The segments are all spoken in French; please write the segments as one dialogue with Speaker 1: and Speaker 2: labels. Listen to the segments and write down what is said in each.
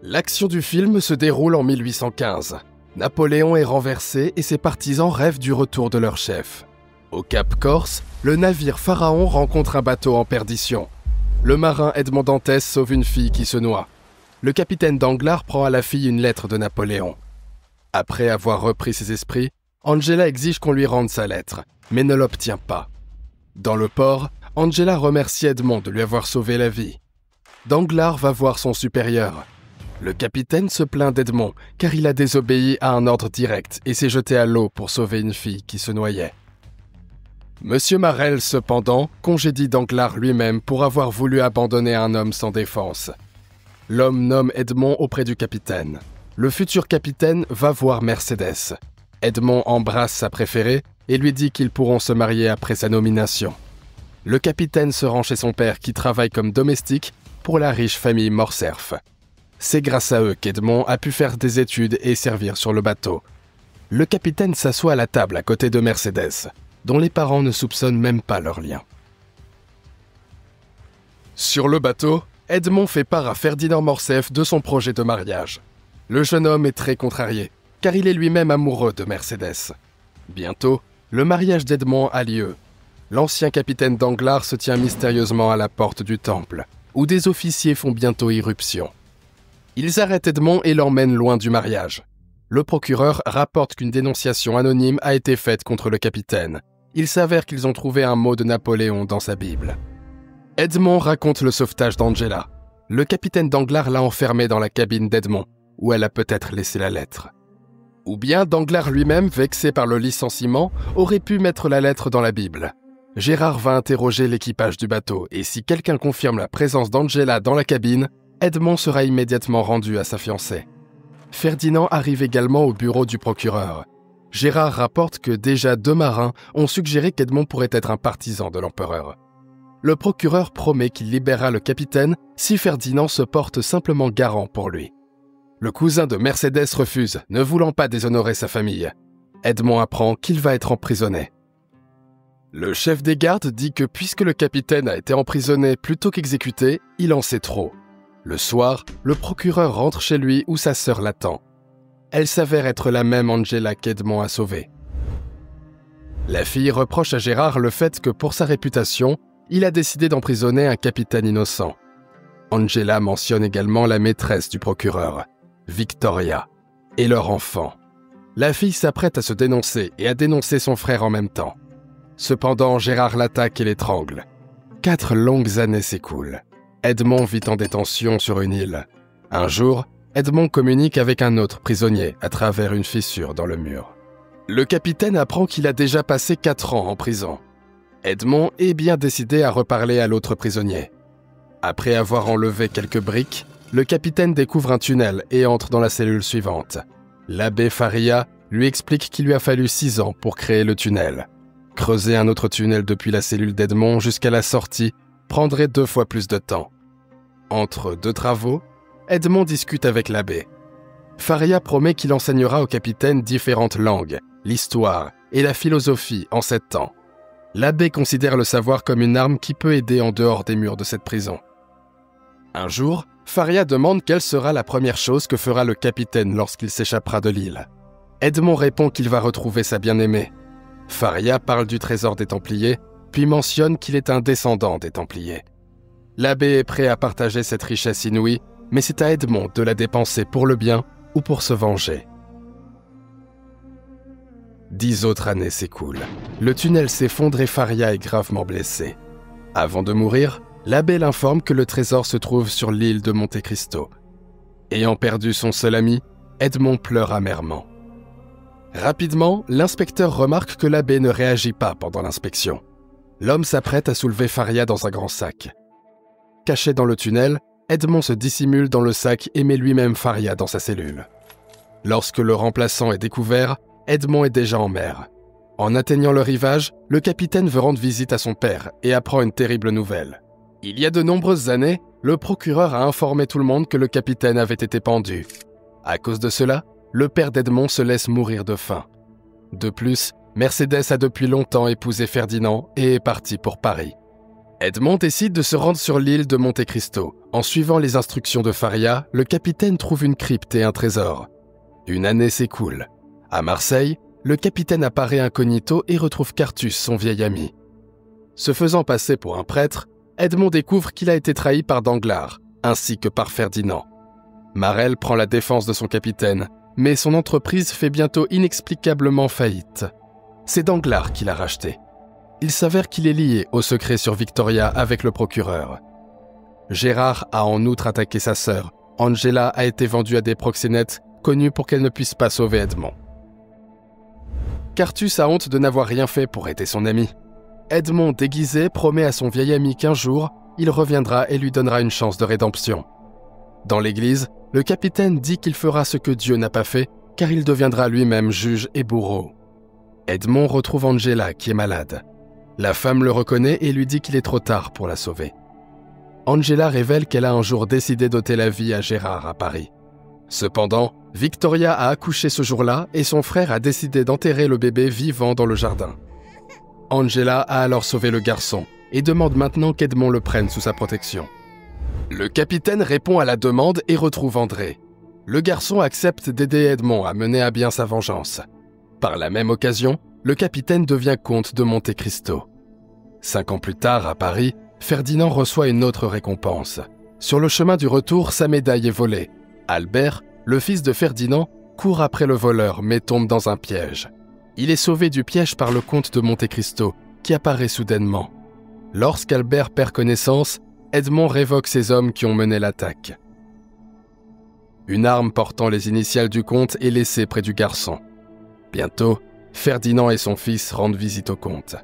Speaker 1: L'action du film se déroule en 1815. Napoléon est renversé et ses partisans rêvent du retour de leur chef. Au Cap Corse, le navire Pharaon rencontre un bateau en perdition. Le marin Edmond Dantès sauve une fille qui se noie. Le capitaine Danglars prend à la fille une lettre de Napoléon. Après avoir repris ses esprits, Angela exige qu'on lui rende sa lettre, mais ne l'obtient pas. Dans le port, Angela remercie Edmond de lui avoir sauvé la vie. Danglars va voir son supérieur. Le capitaine se plaint d'Edmond car il a désobéi à un ordre direct et s'est jeté à l'eau pour sauver une fille qui se noyait. Monsieur Marel, cependant, congédie Danglars lui-même pour avoir voulu abandonner un homme sans défense. L'homme nomme Edmond auprès du capitaine. Le futur capitaine va voir Mercédès. Edmond embrasse sa préférée et lui dit qu'ils pourront se marier après sa nomination. Le capitaine se rend chez son père qui travaille comme domestique pour la riche famille Morcerf. C'est grâce à eux qu'Edmond a pu faire des études et servir sur le bateau. Le capitaine s'assoit à la table à côté de Mercédès, dont les parents ne soupçonnent même pas leur lien. Sur le bateau, Edmond fait part à Ferdinand Morcerf de son projet de mariage. Le jeune homme est très contrarié, car il est lui-même amoureux de Mercédès. Bientôt, le mariage d'Edmond a lieu. L'ancien capitaine Danglars se tient mystérieusement à la porte du temple, où des officiers font bientôt irruption. Ils arrêtent Edmond et l'emmènent loin du mariage. Le procureur rapporte qu'une dénonciation anonyme a été faite contre le capitaine. Il s'avère qu'ils ont trouvé un mot de Napoléon dans sa Bible. Edmond raconte le sauvetage d'Angela. Le capitaine Danglars l'a enfermée dans la cabine d'Edmond, où elle a peut-être laissé la lettre. Ou bien Danglars lui-même, vexé par le licenciement, aurait pu mettre la lettre dans la Bible. Gérard va interroger l'équipage du bateau, et si quelqu'un confirme la présence d'Angela dans la cabine, Edmond sera immédiatement rendu à sa fiancée. Ferdinand arrive également au bureau du procureur. Gérard rapporte que déjà 2 marins ont suggéré qu'Edmond pourrait être un partisan de l'empereur. Le procureur promet qu'il libérera le capitaine si Ferdinand se porte simplement garant pour lui. Le cousin de Mercédès refuse, ne voulant pas déshonorer sa famille. Edmond apprend qu'il va être emprisonné. Le chef des gardes dit que puisque le capitaine a été emprisonné plutôt qu'exécuté, il en sait trop. Le soir, le procureur rentre chez lui où sa sœur l'attend. Elle s'avère être la même Angela qu'Edmond a sauvée. La fille reproche à Gérard le fait que pour sa réputation, il a décidé d'emprisonner un capitaine innocent. Angela mentionne également la maîtresse du procureur, Victoria, et leur enfant. La fille s'apprête à se dénoncer et à dénoncer son frère en même temps. Cependant, Gérard l'attaque et l'étrangle. 4 longues années s'écoulent. Edmond vit en détention sur une île. Un jour, Edmond communique avec un autre prisonnier à travers une fissure dans le mur. Le capitaine apprend qu'il a déjà passé 4 ans en prison. Edmond est bien décidé à reparler à l'autre prisonnier. Après avoir enlevé quelques briques, le capitaine découvre un tunnel et entre dans la cellule suivante. L'abbé Faria lui explique qu'il lui a fallu 6 ans pour créer le tunnel. Creuser un autre tunnel depuis la cellule d'Edmond jusqu'à la sortie prendrait 2 fois plus de temps. Entre 2 travaux, Edmond discute avec l'abbé. Faria promet qu'il enseignera au capitaine différentes langues, l'histoire et la philosophie en 7 ans. L'abbé considère le savoir comme une arme qui peut aider en dehors des murs de cette prison. Un jour, Faria demande quelle sera la première chose que fera le capitaine lorsqu'il s'échappera de l'île. Edmond répond qu'il va retrouver sa bien-aimée. Faria parle du trésor des Templiers, puis mentionne qu'il est un descendant des Templiers. L'abbé est prêt à partager cette richesse inouïe, mais c'est à Edmond de la dépenser pour le bien ou pour se venger. 10 autres années s'écoulent. Le tunnel s'effondre et Faria est gravement blessé. Avant de mourir, l'abbé l'informe que le trésor se trouve sur l'île de Monte Cristo. Ayant perdu son seul ami, Edmond pleure amèrement. Rapidement, l'inspecteur remarque que l'abbé ne réagit pas pendant l'inspection. L'homme s'apprête à soulever Faria dans un grand sac. Caché dans le tunnel, Edmond se dissimule dans le sac et met lui-même Faria dans sa cellule. Lorsque le remplaçant est découvert, Edmond est déjà en mer. En atteignant le rivage, le capitaine veut rendre visite à son père et apprend une terrible nouvelle. Il y a de nombreuses années, le procureur a informé tout le monde que le capitaine avait été pendu. À cause de cela, le père d'Edmond se laisse mourir de faim. De plus, Mercédès a depuis longtemps épousé Ferdinand et est partie pour Paris. Edmond décide de se rendre sur l'île de Monte Cristo. En suivant les instructions de Faria, le capitaine trouve une crypte et un trésor. Une année s'écoule. À Marseille, le capitaine apparaît incognito et retrouve Cartus, son vieil ami. Se faisant passer pour un prêtre, Edmond découvre qu'il a été trahi par Danglars, ainsi que par Ferdinand. Marel prend la défense de son capitaine, mais son entreprise fait bientôt inexplicablement faillite. C'est Danglars qui l'a racheté. Il s'avère qu'il est lié au secret sur Victoria avec le procureur. Gérard a en outre attaqué sa sœur. Angela a été vendue à des proxénètes connus pour qu'elle ne puisse pas sauver Edmond. Cartus a honte de n'avoir rien fait pour aider son ami. Edmond, déguisé, promet à son vieil ami qu'un jour, il reviendra et lui donnera une chance de rédemption. Dans l'église, le capitaine dit qu'il fera ce que Dieu n'a pas fait, car il deviendra lui-même juge et bourreau. Edmond retrouve Angela, qui est malade. La femme le reconnaît et lui dit qu'il est trop tard pour la sauver. Angela révèle qu'elle a un jour décidé d'ôter la vie à Gérard à Paris. Cependant, Victoria a accouché ce jour-là et son frère a décidé d'enterrer le bébé vivant dans le jardin. Angela a alors sauvé le garçon et demande maintenant qu'Edmond le prenne sous sa protection. Le capitaine répond à la demande et retrouve André. Le garçon accepte d'aider Edmond à mener à bien sa vengeance. Par la même occasion, le capitaine devient comte de Monte Cristo. 5 ans plus tard, à Paris, Ferdinand reçoit une autre récompense. Sur le chemin du retour, sa médaille est volée. Albert, le fils de Ferdinand, court après le voleur mais tombe dans un piège. Il est sauvé du piège par le comte de Monte Cristo, qui apparaît soudainement. Lorsqu'Albert perd connaissance, Edmond révoque ses hommes qui ont mené l'attaque. Une arme portant les initiales du comte est laissée près du garçon. Bientôt, Ferdinand et son fils rendent visite au comte.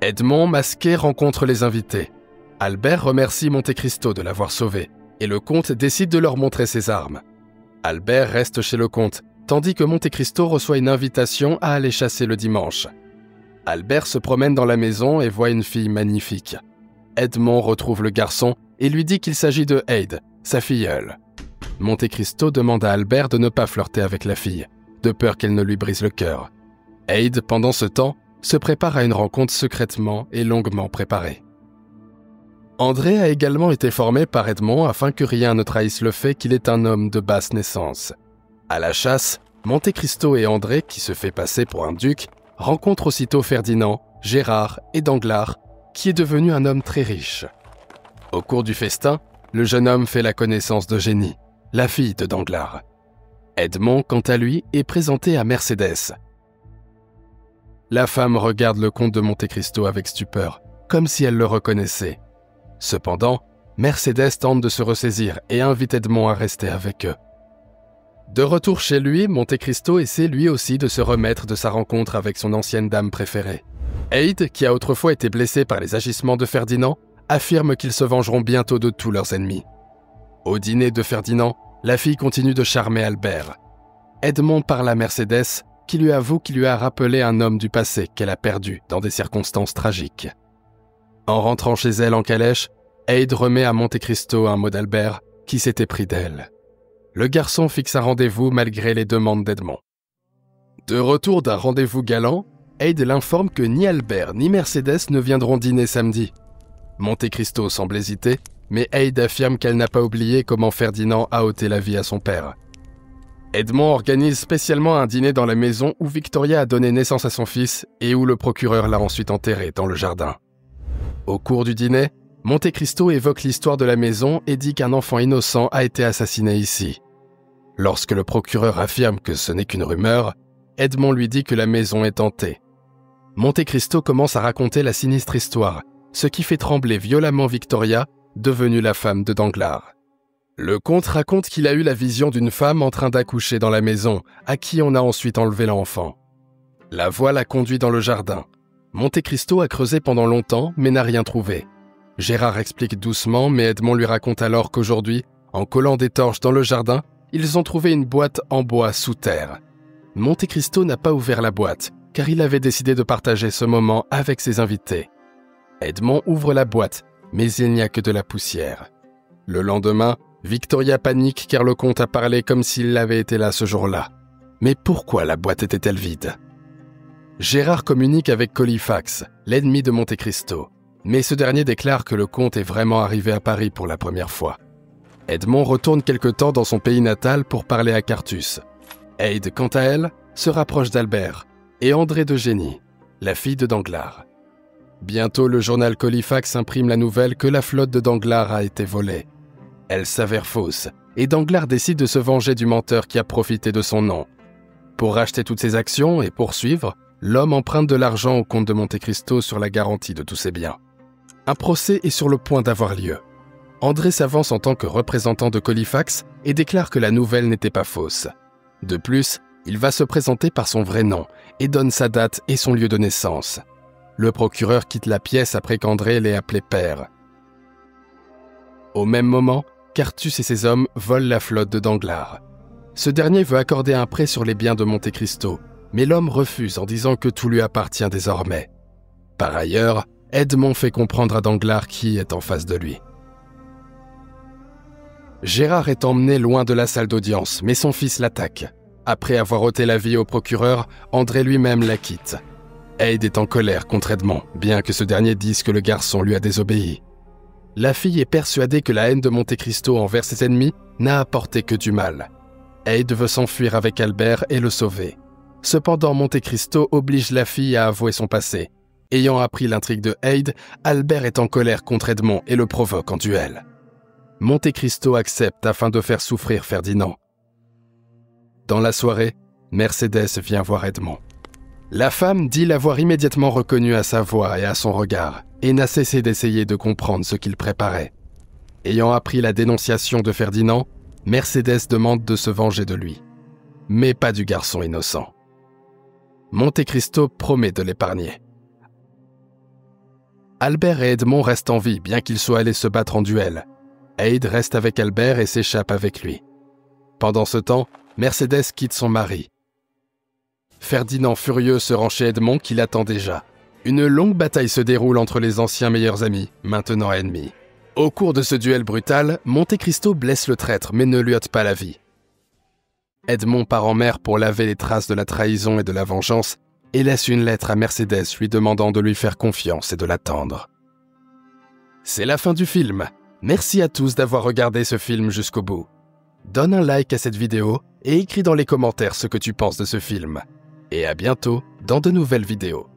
Speaker 1: Edmond, masqué, rencontre les invités. Albert remercie Monte Cristo de l'avoir sauvé, et le comte décide de leur montrer ses armes. Albert reste chez le comte, tandis que Monte Cristo reçoit une invitation à aller chasser le dimanche. Albert se promène dans la maison et voit une fille magnifique. Edmond retrouve le garçon et lui dit qu'il s'agit de Haydée, sa filleule. Monte Cristo demande à Albert de ne pas flirter avec la fille, de peur qu'elle ne lui brise le cœur. Haydée, pendant ce temps, se prépare à une rencontre secrètement et longuement préparée. André a également été formé par Edmond afin que rien ne trahisse le fait qu'il est un homme de basse naissance. À la chasse, Monte Cristo et André, qui se fait passer pour un duc, rencontrent aussitôt Ferdinand, Gérard et Danglars, qui est devenu un homme très riche. Au cours du festin, le jeune homme fait la connaissance d'Eugénie, la fille de Danglars. Edmond, quant à lui, est présenté à Mercédès. La femme regarde le comte de Monte Cristo avec stupeur, comme si elle le reconnaissait. Cependant, Mercédès tente de se ressaisir et invite Edmond à rester avec eux. De retour chez lui, Monte Cristo essaie lui aussi de se remettre de sa rencontre avec son ancienne dame préférée. Haydée, qui a autrefois été blessée par les agissements de Ferdinand, affirme qu'ils se vengeront bientôt de tous leurs ennemis. Au dîner de Ferdinand, la fille continue de charmer Albert. Edmond parle à Mercédès, qui lui avoue qu'il lui a rappelé un homme du passé qu'elle a perdu dans des circonstances tragiques. En rentrant chez elle en calèche, Haydée remet à Monte Cristo un mot d'Albert qui s'était pris d'elle. Le garçon fixe un rendez-vous malgré les demandes d'Edmond. De retour d'un rendez-vous galant, Haydée l'informe que ni Albert ni Mercédès ne viendront dîner samedi. Monte Cristo semble hésiter, mais Haydée affirme qu'elle n'a pas oublié comment Ferdinand a ôté la vie à son père. Edmond organise spécialement un dîner dans la maison où Victoria a donné naissance à son fils et où le procureur l'a ensuite enterré dans le jardin. Au cours du dîner, Monte Cristo évoque l'histoire de la maison et dit qu'un enfant innocent a été assassiné ici. Lorsque le procureur affirme que ce n'est qu'une rumeur, Edmond lui dit que la maison est hantée. Monte Cristo commence à raconter la sinistre histoire, ce qui fait trembler violemment Victoria, devenue la femme de Danglars. Le comte raconte qu'il a eu la vision d'une femme en train d'accoucher dans la maison, à qui on a ensuite enlevé l'enfant. La voie l'a conduit dans le jardin. Monte Cristo a creusé pendant longtemps, mais n'a rien trouvé. Gérard explique doucement, mais Edmond lui raconte alors qu'aujourd'hui, en collant des torches dans le jardin, ils ont trouvé une boîte en bois sous terre. Monte Cristo n'a pas ouvert la boîte, car il avait décidé de partager ce moment avec ses invités. Edmond ouvre la boîte, mais il n'y a que de la poussière. Le lendemain, Victoria panique car le comte a parlé comme s'il avait été là ce jour-là. Mais pourquoi la boîte était-elle vide ? Gérard communique avec Colifax, l'ennemi de Monte Cristo. Mais ce dernier déclare que le comte est vraiment arrivé à Paris pour la première fois. Edmond retourne quelque temps dans son pays natal pour parler à Quartus. Eide, quant à elle, se rapproche d'Albert et André d'Eugénie, la fille de Danglars. Bientôt, le journal Colifax imprime la nouvelle que la flotte de Danglars a été volée. Elle s'avère fausse, et Danglars décide de se venger du menteur qui a profité de son nom. Pour racheter toutes ses actions et poursuivre, l'homme emprunte de l'argent au comte de Monte Cristo sur la garantie de tous ses biens. Un procès est sur le point d'avoir lieu. André s'avance en tant que représentant de Colifax et déclare que la nouvelle n'était pas fausse. De plus, il va se présenter par son vrai nom et donne sa date et son lieu de naissance. Le procureur quitte la pièce après qu'André l'ait appelé père. Au même moment, Quartus et ses hommes volent la flotte de Danglars. Ce dernier veut accorder un prêt sur les biens de Monte Cristo, mais l'homme refuse en disant que tout lui appartient désormais. Par ailleurs, Edmond fait comprendre à Danglars qui est en face de lui. Gérard est emmené loin de la salle d'audience, mais son fils l'attaque. Après avoir ôté la vie au procureur, André lui-même la quitte. Eide est en colère contre Edmond, bien que ce dernier dise que le garçon lui a désobéi. La fille est persuadée que la haine de Monte Cristo envers ses ennemis n'a apporté que du mal. Eide veut s'enfuir avec Albert et le sauver. Cependant, Monte Cristo oblige la fille à avouer son passé. Ayant appris l'intrigue de Eide, Albert est en colère contre Edmond et le provoque en duel. Monte Cristo accepte afin de faire souffrir Ferdinand. Dans la soirée, Mercédès vient voir Edmond. La femme dit l'avoir immédiatement reconnu à sa voix et à son regard, et n'a cessé d'essayer de comprendre ce qu'il préparait. Ayant appris la dénonciation de Ferdinand, Mercédès demande de se venger de lui. Mais pas du garçon innocent. Monte Cristo promet de l'épargner. Albert et Edmond restent en vie, bien qu'ils soient allés se battre en duel. Eide reste avec Albert et s'échappe avec lui. Pendant ce temps, Mercédès quitte son mari. Ferdinand furieux se rend chez Edmond qui l'attend déjà. Une longue bataille se déroule entre les anciens meilleurs amis, maintenant ennemis. Au cours de ce duel brutal, Monte Cristo blesse le traître mais ne lui ôte pas la vie. Edmond part en mer pour laver les traces de la trahison et de la vengeance et laisse une lettre à Mercédès lui demandant de lui faire confiance et de l'attendre. C'est la fin du film. Merci à tous d'avoir regardé ce film jusqu'au bout. Donne un like à cette vidéo et écris dans les commentaires ce que tu penses de ce film. Et à bientôt dans de nouvelles vidéos.